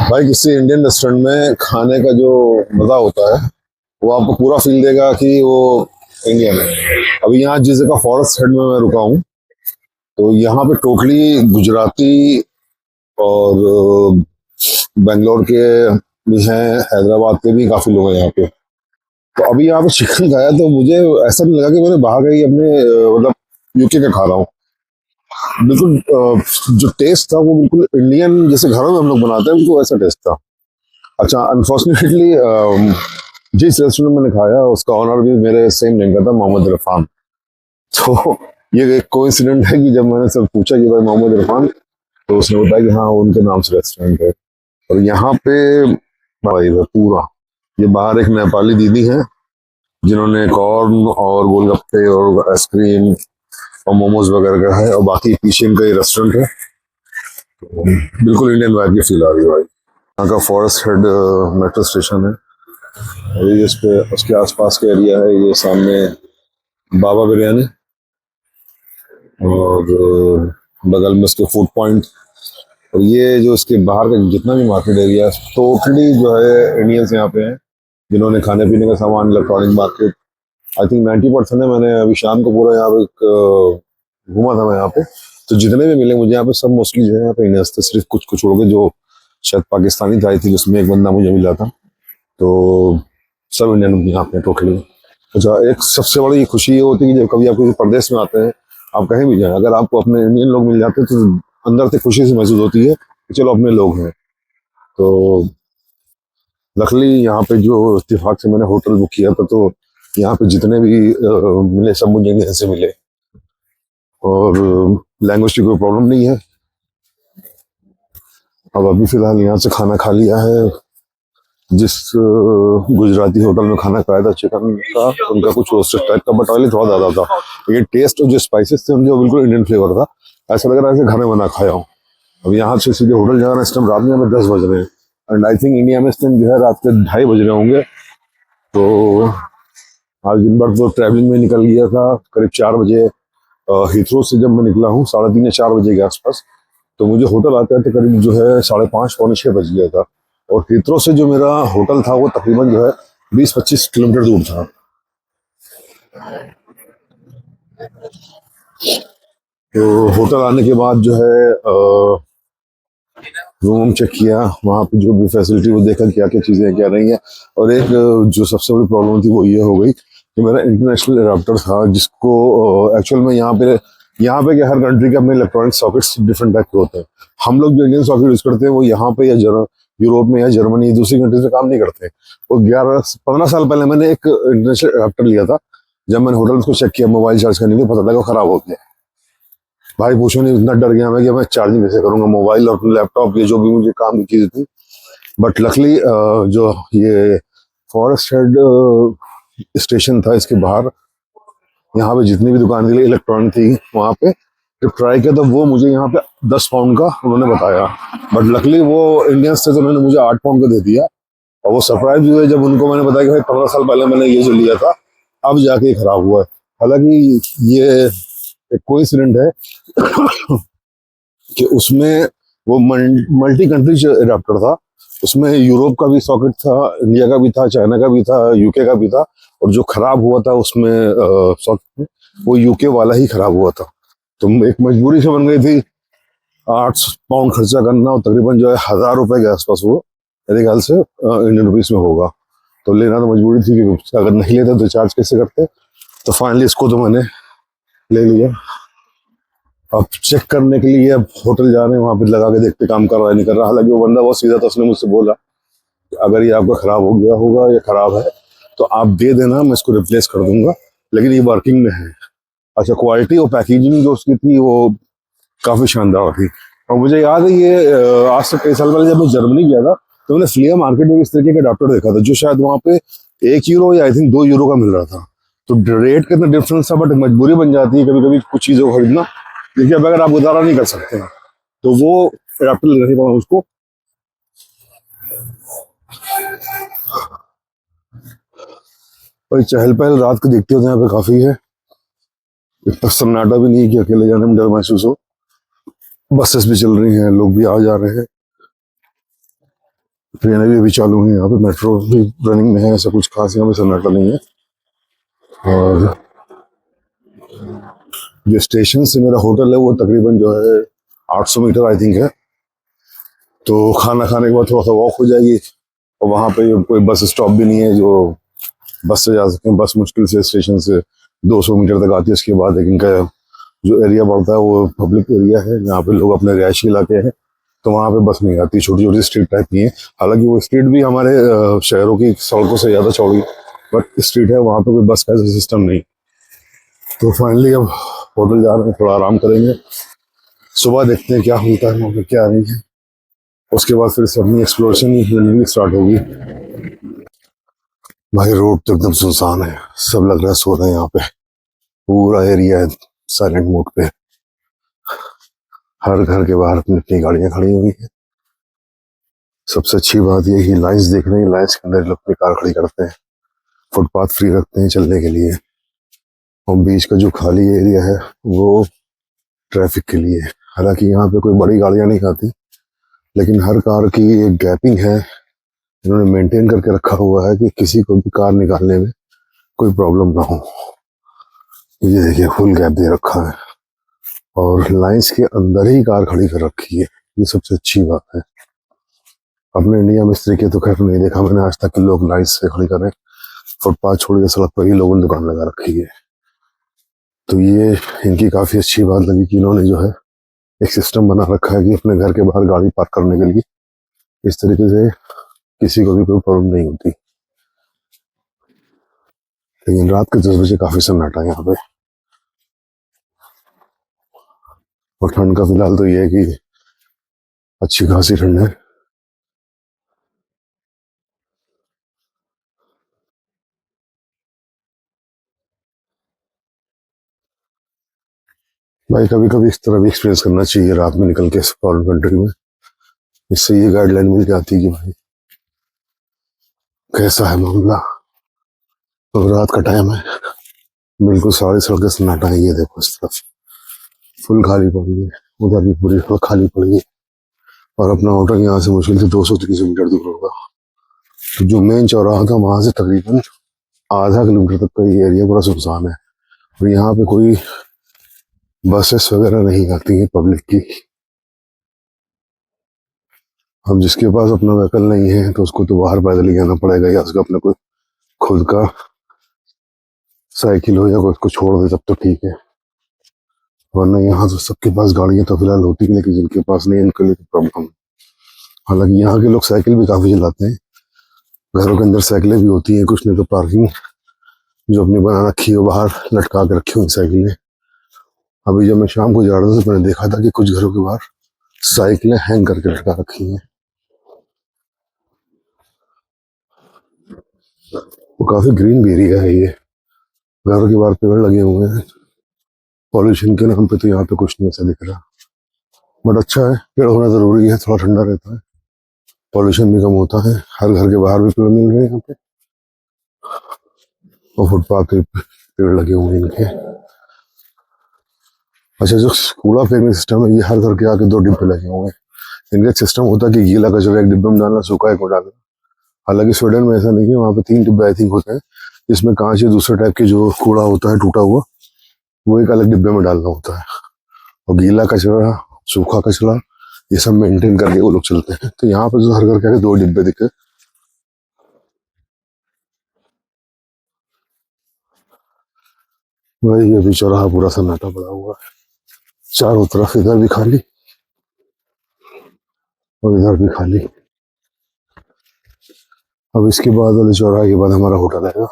भाई किसी Indian restaurant में खाने का जो मजा होता है वो आपको पूरा फील देगा कि वो इंडियन है। अभी यहाँ जिस जगह फॉरेस्ट हेड में मैं रुका हूँ, तो यहाँ पे टोटली गुजराती और बेंगलोर के भी हैं, हैदराबाद के भी काफी लोग हैं यहाँ पे। तो अभी यहाँ पे चिकन खाया तो मुझे ऐसा नहीं लगा कि मैंने बाहर कहीं अपने मतलब यूके का खा रहा हूँ। बिल्कुल जो टेस्ट था वो बिल्कुल इंडियन जैसे घरों में हम लोग बनाते हैं बिल्कुल वैसा टेस्ट था। अच्छा, अनफॉर्चुनेटली जिस रेस्टोरेंट में मैंने खाया उसका ऑनर भी मेरे सेम नेम का था, मोहम्मद इरफान। तो ये एक कोइंसिडेंट है कि जब मैंने सब पूछा कि भाई मोहम्मद इरफान, तो उसने बताया कि हाँ उनके नाम से रेस्टोरेंट है। और यहाँ पे भाई वो पूरा, ये बाहर एक नेपाली दीदी हैं जिन्होंने कॉर्न और गोलगप्पे और आइसक्रीम और मोमोज वगैरह का है, और बाकी पीछे इनका ये रेस्टोरेंट है। तो बिल्कुल इंडियन वाइब की फील आ रही है भाई। यहाँ का फॉरेस्ट हेड मेट्रो स्टेशन है, और ये इस पे उसके आसपास का एरिया है। ये सामने बाबा बिरयानी, और बगल में उसके फूड पॉइंट, और ये जो इसके बाहर का जितना भी मार्केट एरिया टोटली जो है इंडियंस यहाँ पे हैं, जिन्होंने खाने पीने का सामान, इलेक्ट्रॉनिक मार्केट, आई थिंक 90% है। मैंने अभी शाम को पूरा यहाँ पे घूमा था मैं यहाँ पे, तो जितने भी मिले मुझे यहाँ पे सब मोस्टली जो है यहाँ पे इंडियंस थे। सिर्फ कुछ कुछ लोग जो शायद पाकिस्तानी था, आई थी उसमें एक बंदा मुझे मिला था। तो सब इंडियन यहाँ पे टोटली। अच्छा, एक सबसे बड़ी खुशी ये होती है कि जब कभी आप किसी प्रदेश में आते हैं, आप कहीं भी जाएं, अगर आपको अपने इंडियन लोग मिल जाते हैं तो अंदर से खुशी से महसूस होती है कि चलो अपने लोग हैं। तो लकली यहाँ पे जो इत्तेफाक से मैंने होटल बुक किया था, तो यहाँ पे जितने भी मिले सब मुझे इंडियन से मिले, और लैंग्वेज की कोई प्रॉब्लम नहीं है। अब अभी फिलहाल यहाँ से खाना खा लिया है। जिस गुजराती होटल में खाना खाया था चिकन का, उनका कुछ रोस्टेड टाइप का, बट ऑयली थोड़ा ज्यादा था। ये टेस्ट और जो स्पाइसेस थे उनके वो बिल्कुल इंडियन फ्लेवर था। ऐसा लग रहा है कि घर में बना खाया हूँ। अब यहाँ से सीधे होटल जा रहा है, इस टाइम रात में हमें 10 बज रहे हैं, एंड आई थिंक इंडिया में इस टाइम जो है रात के 2:30 बज रहे होंगे। तो आज दिन भर तो ट्रैवलिंग में निकल गया था। करीब 4 बजे हीथ्रो से जब मैं निकला हूँ, 3:30 या 4 बजे के आसपास, तो मुझे होटल आते आते करीब जो है 5:30 पौने 6 बज गया था। और हीथ्रो से जो मेरा होटल था वो तकरीबन जो है 20-25 किलोमीटर दूर था। तो होटल आने के बाद जो है रूम चेक किया, वहाँ पे जो भी फैसिलिटी वो देखा क्या क्या चीज़ें क्या नहीं है। और एक जो सबसे बड़ी प्रॉब्लम थी वो ये हो गई कि मेरा इंटरनेशनल अडाप्टर था, जिसको एक्चुअल में यहाँ पे क्या, हर कंट्री के अपने इलेक्ट्रॉनिक सॉकेट्स डिफरेंट टाइप के होते हैं। हम लोग जो इंडियन सॉकेट यूज करते हैं वो यहाँ पे या यूरोप में या जर्मनी दूसरी कंट्रीज में काम नहीं करते। वो 11-15 साल पहले मैंने एक इंटरनेशनल अडाप्टर लिया था। जब मैंने होटल को चेक किया मोबाइल चार्ज करने के लिए, पता लगा खराब हो गया। भाई पूछो नहीं, इतना डर गया मैं कि मैं चार्जिंग कैसे करूंगा मोबाइल और लैपटॉप, ये जो भी मुझे काम की चीजें थी। बट लकली जो ये फॉरेस्ट हेड स्टेशन था, इसके बाहर यहाँ पे जितनी भी दुकान थी इलेक्ट्रॉनिक थी, वहाँ पे जब ट्राई किया तो वो मुझे यहाँ पे 10 पाउंड का उन्होंने बताया। बट लकली वो इंडियंस थे तो उन्होंने मुझे 8 पाउंड का दे दिया। और वो सरप्राइज हुए जब उनको मैंने बताया कि भाई 15 साल पहले मैंने ये जो लिया था, अब जाके ये खराब हुआ है। हालांकि ये एक कोइंसिडेंट है कि उसमें वो मल्टी कंट्री अडाप्टर था। उसमें यूरोप का भी सॉकेट था, इंडिया का भी था, चाइना का भी था, यूके का भी था। और जो खराब हुआ था उसमें सॉकेट, वो यूके वाला ही खराब हुआ था। तो एक मजबूरी से बन गई थी 8 पाउंड खर्चा करना, और तकरीबन जो है 1000 रुपए के आसपास वो मेरे ख्याल से इंडियन रुपीज में होगा। तो लेना तो मजबूरी थी कि अगर नहीं लेते तो चार्ज कैसे करते। तो फाइनली इसको तो मैंने ले लिया। अब चेक करने के लिए अब होटल जा रहे हैं, वहां पे लगा के देखते काम कर रहा है नहीं कर रहा। हालांकि वो बंदा बहुत सीधा था, उसने मुझसे बोला कि अगर ये आपका खराब हो गया होगा या खराब है तो आप दे देना, मैं इसको रिप्लेस कर दूंगा, लेकिन ये वर्किंग में है। अच्छा, क्वालिटी और पैकेजिंग जो उसकी थी वो काफी शानदार थी। और मुझे याद है ये आज से कई साल पहले जब मैं जर्मनी गया था, तो मैंने फ्लिया मार्केट में इस तरीके का अडाप्टर देखा था, जो शायद वहाँ पे 1 यूरो या आई थिंक 2 यूरो का मिल रहा था। तो रेट का इतना डिफरेंस था, बट मजबूरी बन जाती है कभी कभी कुछ चीजों को खरीदना। देखिए, अब अगर आप गुजारा नहीं कर सकते हैं तो वो एडाप्टर लेने का उसको। और चहल पहल रात को देखते हो तो यहाँ पे काफी है। इतना सन्नाटा भी नहीं है कि अकेले जाने में डर महसूस हो। बसेस भी चल रही हैं, लोग भी आ जा रहे हैं। ट्रेनें भी अभी चालू हैं यहाँ पे, मेट्रो भी रनिंग में है, ऐसा कुछ खास यहाँ पे सन्नाटा नहीं है। और जो स्टेशन से मेरा होटल है वो तकरीबन जो है 800 मीटर आई थिंक है। तो खाना खाने के बाद थोड़ा सा वॉक हो जाएगी, और वहाँ पे कोई बस स्टॉप भी नहीं है जो बस से जा सकते हैं। बस मुश्किल से स्टेशन से 200 मीटर तक आती है, उसके बाद एक इनका जो एरिया पड़ता है वो पब्लिक एरिया है जहाँ पे लोग अपने रिहायशी इलाके हैं, तो वहाँ पे बस नहीं आती, छोटी छोटी स्ट्रीट टाइप की है। हालांकि वो स्ट्रीट भी हमारे शहरों की सड़कों से ज़्यादा चौड़ी बट स्ट्रीट है, वहाँ पे कोई बस का ऐसा सिस्टम नहीं। तो फाइनली अब होटल जा रहे हैं, थोड़ा आराम करेंगे, सुबह देखते हैं क्या होता है वहाँ पे क्या नहीं है, उसके बाद फिर से अपनी एक्सप्लोरेशन स्टार्ट होगी। भाई रोड तो एकदम सुनसान है, सब लग रहा है सो रहे हैं यहाँ पे, पूरा एरिया है साइलेंट मोड पे। हर घर के बाहर अपनी अपनी गाड़ियां खड़ी हुई हैं। सबसे अच्छी बात यह है लाइन्स देख रहे हैं, लाइन्स के अंदर लोग अपनी कार खड़ी करते हैं, फुटपाथ फ्री रखते हैं चलने के लिए, और बीच का जो खाली एरिया है वो ट्रैफिक के लिए। हालांकि यहाँ पे कोई बड़ी गाड़ियां नहीं आती, लेकिन हर कार की एक गैपिंग है, इन्होंने मेंटेन करके रखा हुआ है कि किसी को भी कार निकालने में कोई प्रॉब्लम ना हो। ये देखिए फुल गैप दे रखा है, और लाइन्स के अंदर ही कार खड़ी कर रखी है, ये सबसे अच्छी बात है। अपने इंडिया में इस तरीके तो खैर नहीं देखा मैंने आज तक कि लोग लाइन्स से खड़ी करें, फुटपाथ छोड़ के सड़क पर ही लोगों ने दुकान लगा रखी है। तो ये इनकी काफी अच्छी बात लगी कि इन्होंने जो है एक सिस्टम बना रखा है कि अपने घर के बाहर गाड़ी पार्क करने के लिए इस तरीके से किसी को भी कोई प्रॉब्लम नहीं होती। लेकिन रात के 10 बजे काफी सन्नाटा है यहाँ पे, और ठंड का फिलहाल तो ये है कि अच्छी खासी ठंड है। भाई कभी कभी इस तरह भी एक्सपीरियंस करना चाहिए रात में निकल के फॉरेन कंट्री में, इससे ये गाइडलाइन मिल जाती है कि भाई कैसा है मामला। तो रात का टाइम है, बिल्कुल सारी सड़कें सन्नाटा है, ये देखो इस तरफ फुल खाली पड़ी है, उधर भी पूरी खाली पड़ी है, और अपना होटल यहाँ से मुश्किल से 200-300 मीटर दूर होगा। तो जो मेन चौराहा था वहां से तकरीबन आधा किलोमीटर तक का ये एरिया पूरा सुनसान है, और यहाँ पे कोई बसेस वगैरह नहीं आती है पब्लिक की। अब जिसके पास अपना व्हीकल नहीं है तो उसको तो बाहर पैदल ही आना पड़ेगा, या उसका अपना कोई खुद का साइकिल हो या कोई उसको छोड़ दे तब तो ठीक है, वरना यहाँ तो सबके पास गाड़ियां तो फिलहाल होती है, लेकिन जिनके पास नहीं उनके लिए तो प्रॉब्लम। हालांकि यहाँ के लोग साइकिल भी काफी चलाते हैं, घरों के अंदर साइकिलें भी होती हैं, कुछ ने तो पार्किंग जो अपनी बना रखी है बाहर लटका के रखी हुई साइकिलें। अभी जब मैं शाम को जा रहा था तो मैंने देखा था कि कुछ घरों के बाहर साइकिलें हैंग करके लटका रखी हैं। वो काफी ग्रीन भी एरिया है ये, घरों के बाहर पेड़ लगे हुए हैं। पॉल्यूशन के नाम पे तो यहाँ पे कुछ नहीं ऐसा दिख रहा, बट अच्छा है, पेड़ होना जरूरी है, थोड़ा ठंडा रहता है, पॉल्यूशन भी कम होता है। हर घर के बाहर भी पेड़ मिल रहे हैं यहाँ पे, और फुटपाथ पे पेड़ लगे हुए हैं इनके। अच्छा जो कूड़ा फेंकने सिस्टम है, ये हर घर के आके 2 डिब्बे लगे हुए हैं। इनका सिस्टम होता है कि गीला कचरा एक डिब्बे में डालना, सूखा एक में डालना। हालांकि स्वीडन में ऐसा नहीं है, वहाँ पे 3 डिब्बे आई थिंक होते हैं, जिसमें कांच या दूसरे टाइप के जो कूड़ा होता है टूटा हुआ वो एक अलग डिब्बे में डालना होता है, और गीला कचरा सूखा कचरा ये सब मेंटेन करके वो लोग चलते हैं। तो यहाँ पे जो हर घर के आगे 2 डिब्बे दिखे। वही अभी चौराहा पूरा सन्नाटा पड़ा हुआ है, चारों तरफ इधर भी खाली और इधर भी खाली। अब इसके बाद वाले चौराहे के बाद हमारा होटल आएगा।